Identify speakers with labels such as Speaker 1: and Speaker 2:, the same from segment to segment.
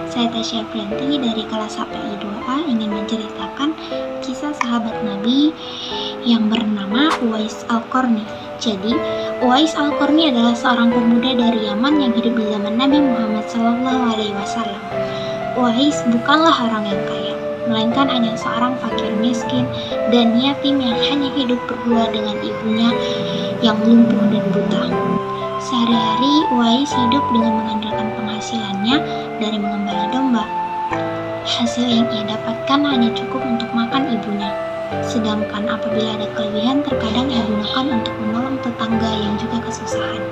Speaker 1: Saya Tasya Prianti dari kelas HPI 2A ingin menceritakan kisah sahabat Nabi yang bernama Uwais Al-Qarni. Jadi, Uwais Al-Qarni adalah seorang pemuda dari Yaman yang hidup di zaman Nabi Muhammad SAW. Uwais bukanlah orang yang kaya, melainkan hanya seorang fakir miskin dan yatim yang hanya hidup berdua dengan ibunya yang lumpuh dan buta. Sehari-hari Uwais hidup dengan mengandalkan penghasilannya dari mengembala domba. Hasil yang ia dapatkan hanya cukup untuk makan ibunya. Sedangkan apabila ada kelebihan, terkadang ia gunakan untuk menolong tetangga yang juga kesusahan.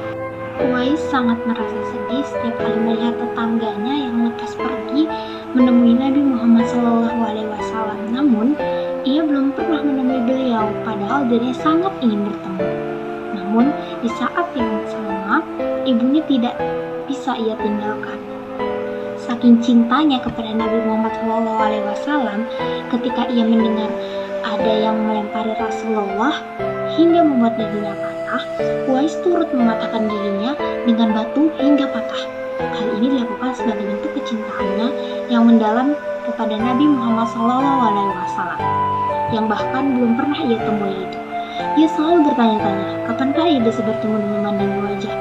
Speaker 1: Uwais sangat merasa sedih setiap kali melihat tetangganya yang lekas pergi menemui Nabi Muhammad SAW. Namun, ia belum pernah menemui beliau, padahal dirinya sangat ingin bertemu. Namun, di saat yang sama, ibunya tidak bisa ia tinggalkan. Saking cintanya kepada Nabi Muhammad SAW, ketika ia mendengar ada yang melempari Rasulullah hingga membuat giginya patah, Uwais turut mematahkan giginya dengan batu hingga patah. Hal ini dilakukan sebagai bentuk kecintaannya yang mendalam kepada Nabi Muhammad SAW, yang bahkan belum pernah ia temui itu. Ia selalu bertanya-tanya, kapankah ia bisa bertemu dan memandangi wajah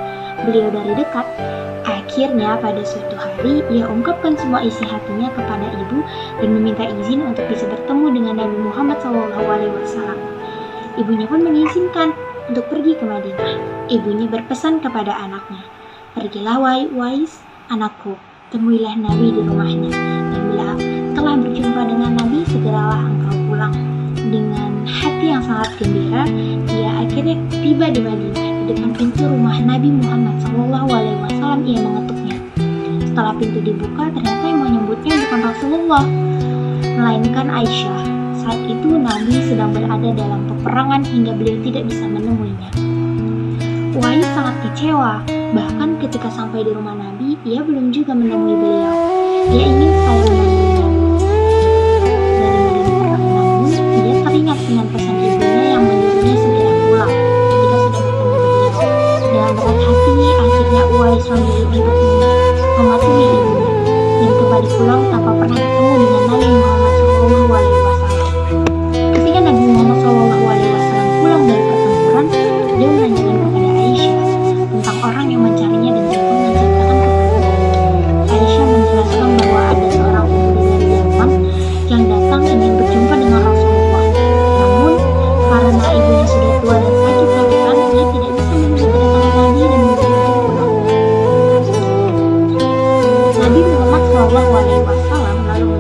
Speaker 1: beliau dari dekat. Akhirnya pada suatu hari ia ungkapkan semua isi hatinya kepada ibu dan meminta izin untuk bisa bertemu dengan Nabi Muhammad SAW. Ibunya pun mengizinkan untuk pergi ke Madinah. Ibunya berpesan kepada anaknya, "Pergilah wahai Uwais, anakku, temuilah Nabi di rumahnya, dan bila telah berjumpa dengan Nabi, segeralah engkau pulang." Dengan hati yang sangat gembira, ia akhirnya tiba di Madinah. Di depan pintu rumah Nabi Muhammad SAW, ia mengetuknya. Setelah pintu dibuka, ternyata yang menyambutnya bukan Rasulullah, melainkan Aisyah. Saat itu Nabi sedang berada dalam peperangan hingga beliau tidak bisa menemuinya. Uwais sangat kecewa. Bahkan ketika sampai di rumah Nabi, ia belum juga menemui beliau. Ia ingin sekali menemui Nabi. Dari medan perang, namun ia teringat dengan pesan ibunya yang menyuruhnya segera pulang ketika sudah bertemu beliau. Dengan berat hati, akhirnya Uwais memilih untuk mematuhi ibunya dan kembali pulang tanpa pernah bertemu dengan Nabi Muhammad SAW. Ketika Nabi Muhammad SAW pulang dari pertempuran, dia menanyakan kepada Aisyah tentang orang yang mencarinya dan juga menceritakan kepadanya. Aisyah menjelaskan bahwa ada seorang pemuda dari Yaman yang datang ingin berjumpa dengan Rasulullah. Namun, karena ibunya sudah tua dan sakit-sakitan, dia tidak bisa menunggu kedatangan Nabi dan memilih pulang. Nabi Muhammad SAW lalu